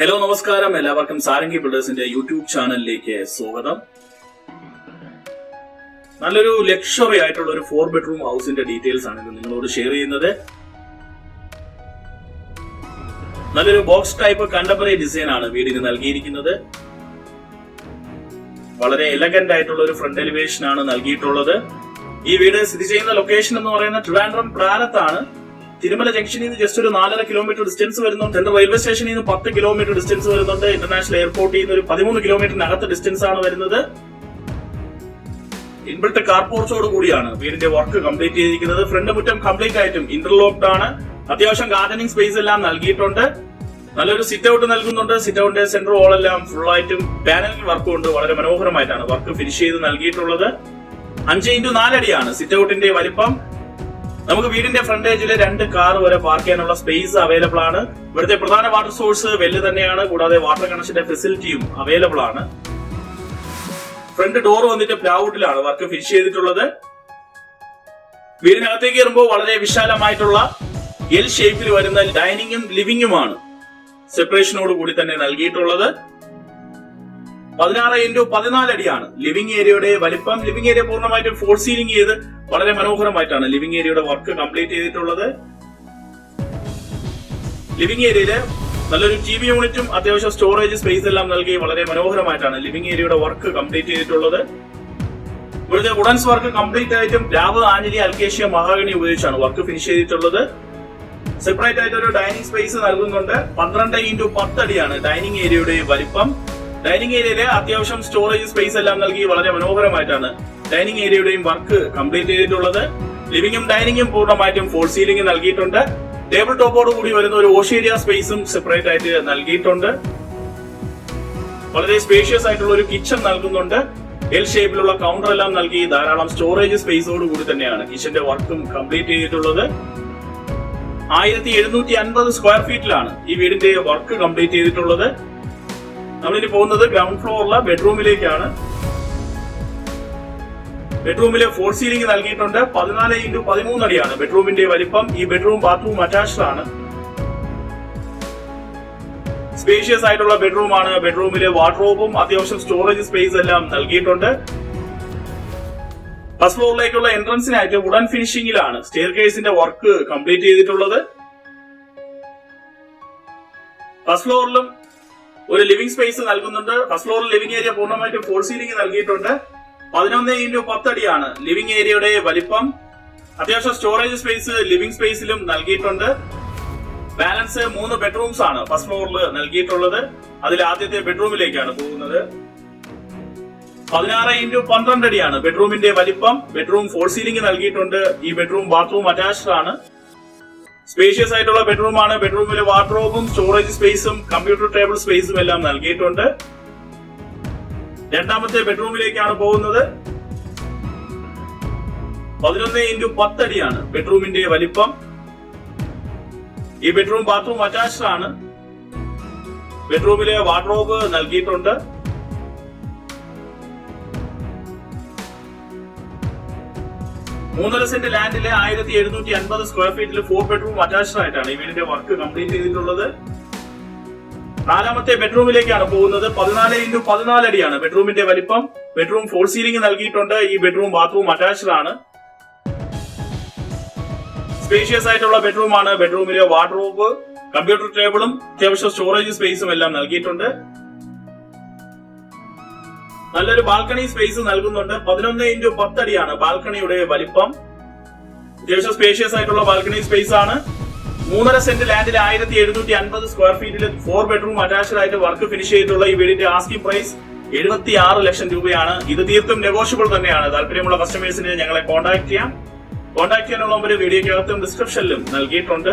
Hello നമസ്കാരം, എല്ലാവർക്കും Sarangi ബിൽഡേഴ്സിന്റെ YouTube ചാനലിലേക്ക് സ്വാഗതം. നല്ലൊരു ലക്ഷറി ആയിട്ടുള്ള ഒരു 4 ബെഡ്റൂം ഹൗസിന്റെ ഡീറ്റെയിൽസ് ആണ് ഇത് നിങ്ങളോട് ഷെയർ ചെയ്യുന്നത്. നല്ലൊരു ബോക്സ് ടൈപ്പ് കണ്ടംപററി ഡിസൈൻ ആണ് വീടിന് നൽകിയിരിക്കുന്നത്. വളരെ എലഗന്റ് ആയിട്ടുള്ള ഒരു ഫ്രണ്ട് എലിവേഷൻ ആണ് നൽകിയിട്ടുള്ളത്. ഈ വീട് സ്ഥിതി ചെയ്യുന്ന ലൊക്കേഷൻ എന്ന് പറയുന്നത് ട്രിവാൻഡ്രം പ്രാരത്താണ്. തിരുമല ജംഗ്ഷനിൽ നിന്ന് ജസ്റ്റ് ഒരു 4.5 കിലോമീറ്റർ ഡിസ്റ്റൻസ് വരുന്നുണ്ട്. സെൻട്രൽ റെയിൽവേ സ്റ്റേഷനിൽ നിന്ന് 10 കിലോമീറ്റർ ഡിസ്റ്റൻസ് വരുന്നുണ്ട്. ഇന്റർനാഷണൽ എയർപോർട്ടിൽ നിന്ന് ഒരു 13 കിലോമീറ്ററിനകത്ത് ഡിസ്റ്റൻസ് ആണ് വരുന്നത്. ഇൻബിൽട്ട് കാർ പോർച്ചോട് കൂടിയാണ് വീടിന്റെ വർക്ക് കംപ്ലീറ്റ് ചെയ്തിരിക്കുന്നത്. ഫ്രണ്ട് മുറ്റം കംപ്ലീറ്റ് ആയിട്ടും ഇന്റർലോക്ഡ് ആണ്. അത്യാവശ്യം ഗാർഡനിങ് സ്പേസ് എല്ലാം നൽകിയിട്ടുണ്ട്. നല്ലൊരു സിറ്റ് ഔട്ട് നൽകുന്നുണ്ട്. സിറ്റ് ഔട്ടിന്റെ സെന്റർ വോൾ എല്ലാം ഫുൾ ആയിട്ടും പാനലിംഗ് വർക്ക് കൊണ്ട് വളരെ മനോഹരമായിട്ടാണ് വർക്ക് ഫിനിഷ് ചെയ്ത് നൽകിയിട്ടുള്ളത്. 5x4 അടിയാണ് സിറ്റ് ഔട്ടിന്റെ വലിപ്പം. നമുക്ക് വീടിന്റെ ഫ്രണ്ടേജിൽ 2 കാർ വരെ പാർക്ക് ചെയ്യാനുള്ള സ്പേസ് അവൈലബിൾ ആണ്. ഇവിടുത്തെ പ്രധാന വാട്ടർ സോഴ്സ് വെല്ല് തന്നെയാണ്. കൂടാതെ വാട്ടർ കണക്ഷന്റെ ഫെസിലിറ്റിയും അവൈലബിൾ ആണ്. ഫ്രണ്ട് ഡോർ വന്നിട്ട് പ്ലൈവുഡിലാണ് വർക്ക് ഫിനിഷ് ചെയ്തിട്ടുള്ളത്. വീടിനകത്തേക്ക് കയറുമ്പോൾ വളരെ വിശാലമായിട്ടുള്ള എൽ ഷേപ്പിൽ വരുന്ന ഡൈനിങ്ങും ലിവിംഗുമാണ് സെപ്പറേഷനോട് കൂടി തന്നെ നൽകിയിട്ടുള്ളത്. 16x14 അടിയാണ് ലിവിംഗ് ഏരിയയുടെ വലിപ്പം. ലിവിംഗ് ഏരിയ പൂർണ്ണമായിട്ടും ഫോൾ സീലിംഗ് ചെയ്ത് വളരെ മനോഹരമായിട്ടാണ് ലിവിംഗ് ഏരിയയുടെ വർക്ക് കംപ്ലീറ്റ് ചെയ്തിട്ടുള്ളത്. ലിവിംഗ് ഏരിയയില് നല്ലൊരു ടിവി യൂണിറ്റും അത്യാവശ്യം സ്റ്റോറേജ് സ്പേസ് എല്ലാം നൽകി വളരെ മനോഹരമായിട്ടാണ് ലിവിംഗ് ഏരിയയുടെ വർക്ക് കംപ്ലീറ്റ് ചെയ്തിട്ടുള്ളത്. ഇവിടുത്തെ വുഡൻസ് വർക്ക് കംപ്ലീറ്റ് ആയിട്ടും രാവ്, ആഞ്ഞിലി, അൽക്കേഷ്യ, മഹാഗണി ഉപയോഗിച്ചാണ് വർക്ക് ഫിനിഷ് ചെയ്തിട്ടുള്ളത്. സെപ്പറേറ്റ് ആയിട്ട് ഒരു ഡൈനിങ് സ്പേസ് നൽകുന്നുണ്ട്. 12x10 അടിയാണ് ഡൈനിങ് ഏരിയയുടെ വലിപ്പം. ഡൈനിങ് ഏരിയയിലെ അത്യാവശ്യം സ്റ്റോറേജ് സ്പേസ് എല്ലാം നൽകി വളരെ മനോഹരമായിട്ടാണ് ഡൈനിങ് ഏരിയയുടെയും വർക്ക് കംപ്ലീറ്റ് ചെയ്തിട്ടുള്ളത്. ലിവിംഗും ഡൈനിങ്ങും പൂർണ്ണമായിട്ടും ഫോൾ സീലിംഗ് നൽകിയിട്ടുണ്ട്. ടേബിൾ ടോപ്പോട് കൂടി വരുന്ന ഒരു വാഷ് ഏരിയ സ്പേസും സെപ്പറേറ്റ് ആയിട്ട് നൽകിയിട്ടുണ്ട്. വളരെ സ്പേഷ്യസ് ആയിട്ടുള്ള ഒരു കിച്ചൺ നൽകുന്നുണ്ട്. എൽ ഷേപ്പിലുള്ള കൗണ്ടർ എല്ലാം നൽകി ധാരാളം സ്റ്റോറേജ് സ്പേസോട് കൂടി തന്നെയാണ് കിച്ചന്റെ വർക്കും കംപ്ലീറ്റ് ചെയ്തിട്ടുള്ളത്. 1750 സ്ക്വയർ ഫീറ്റിലാണ് ഈ വീടിന്റെ വർക്ക് കംപ്ലീറ്റ് ചെയ്തിട്ടുള്ളത്. നമ്മളിനി പോകുന്നത് ഗ്രൗണ്ട് ഫ്ലോറിലെ ബെഡ്റൂമിലേക്കാണ്. ബെഡ്റൂമിലെ ഫോൾ സീലിംഗ് നൽകിയിട്ടുണ്ട്. 14x13 അടിയാണ് ബെഡ്റൂമിന്റെ വലിപ്പം. ഈ ബെഡ്റൂം ബാത്റൂം അറ്റാച്ച്ഡ് ആണ്. സ്പേഷ്യസ് ആയിട്ടുള്ള ബെഡ്റൂമാണ്. ബെഡ്റൂമിലെ വാർഡ്രോബും അത്യാവശ്യം സ്റ്റോറേജ് സ്പേസ് എല്ലാം നൽകിയിട്ടുണ്ട്. ഫസ്റ്റ് ഫ്ലോറിലേക്കുള്ള എൻട്രൻസിനായിട്ട് വുഡൻ ഫിനിഷിംഗിലാണ് സ്റ്റെയർ കേസിന്റെ വർക്ക് കംപ്ലീറ്റ് ചെയ്തിട്ടുള്ളത്. ഫസ്റ്റ് ഫ്ലോറിലും ഒരു ലിവിംഗ് സ്പേസ് നൽകുന്നുണ്ട്. ഫസ്റ്റ് ഫ്ലോറിൽ ലിവിംഗ് ഏരിയ പൂർണ്ണമായിട്ടും ഫോൾ സീലിംഗ് നൽകിയിട്ടുണ്ട്. 11x10 അടിയാണ് ലിവിംഗ് ഏരിയയുടെ വലിപ്പം. അത്യാവശ്യം സ്റ്റോറേജ് സ്പേസ് ലിവിംഗ് സ്പേസിലും നൽകിയിട്ടുണ്ട്. ബാലൻസ് 3 ബെഡ്റൂംസ് ആണ് ഫസ്റ്റ് ഫ്ലോറിൽ നൽകിയിട്ടുള്ളത്. അതിൽ ആദ്യത്തെ ബെഡ്റൂമിലേക്കാണ് പോകുന്നത്. 16x12 അടിയാണ് ബെഡ്റൂമിന്റെ വലിപ്പം. ബെഡ്റൂം ഫോൾ സീലിംഗ് നൽകിയിട്ടുണ്ട്. ഈ ബെഡ്റൂം ബാത്റൂം അറ്റാച്ച്ഡ് ആണ്. സ്പേഷ്യസ് ആയിട്ടുള്ള ബെഡ്റൂമാണ്. ബെഡ്റൂമിലെ വാർഡ്രോബും സ്റ്റോറേജ് സ്പേസും കമ്പ്യൂട്ടർ ടേബിൾ സ്പേസും എല്ലാം നൽകിയിട്ടുണ്ട്. രണ്ടാമത്തെ ബെഡ്റൂമിലേക്കാണ് പോകുന്നത്. 11x10 അടിയാണ് ബെഡ്റൂമിന്റെ വലിപ്പം. ഈ ബെഡ്റൂം ബാത്റൂം അറ്റാച്ച്ഡ് ആണ്. ബെഡ്റൂമിലെ വാർഡ്രോബ് നൽകിയിട്ടുണ്ട്. മൂന്നര സെന്റ് ലാൻഡിലെ 1750 സ്ക്വയർ ഫീറ്റിൽ 4 ബെഡ്റൂം അറ്റാച്ച്ഡ് ആയിട്ടാണ് ഈ വീടിന്റെ വർക്ക് കംപ്ലീറ്റ് ചെയ്തിട്ടുള്ളത്. നാലാമത്തെ ബെഡ്റൂമിലേക്കാണ് പോകുന്നത്. 14x14 അടിയാണ് ബെഡ്റൂമിന്റെ വലിപ്പം. ബെഡ്റൂം ഫോൾ സീലിംഗ് നൽകിയിട്ടുണ്ട്. ഈ ബെഡ്റൂം ബാത്റൂം അറ്റാച്ച്ഡ് ആണ്. സ്പേഷ്യസ് ആയിട്ടുള്ള ബെഡ്റൂമാണ്. ബെഡ്റൂമിലെ വാർഡ്രോബ്, കമ്പ്യൂട്ടർ ടേബിളും അത്യാവശ്യം സ്റ്റോറേജ് സ്പേസും എല്ലാം നൽകിയിട്ടുണ്ട്. നല്ലൊരു ബാൽക്കണി സ്പേസ് നൽകുന്നുണ്ട്. 11x10 അടിയാണ് ബാൽക്കണിയുടെ വലിപ്പം. അത്യാവശ്യം സ്പേഷ്യസ് ആയിട്ടുള്ള ബാൽക്കണി സ്പേസ് ആണ്. 3.5 സെന്റ് ലാൻഡിൽ 1750 സ്ക്വയർ ഫീറ്റിൽ 4 ബെഡ്റൂം അറ്റാച്ച്ഡ് ആയിട്ട് വർക്ക് ഫിനിഷ് ചെയ്തിട്ടുള്ള ഈ വീടിന്റെ ആസ്കിംഗ് പ്രൈസ് 76 ലക്ഷം രൂപയാണ്. ഇത് തീർത്തും നെഗോഷ്യബിൾ തന്നെയാണ്. താല്പര്യമുള്ള കസ്റ്റമേഴ്സിന് ഞങ്ങളെ കോൺടാക്ട് ചെയ്യാം. കോൺടാക്ട് ചെയ്യാനുള്ള നമ്പർ വീഡിയോയ്ക്കകത്തും ഡിസ്ക്രിപ്ഷനിലും നൽകിയിട്ടുണ്ട്.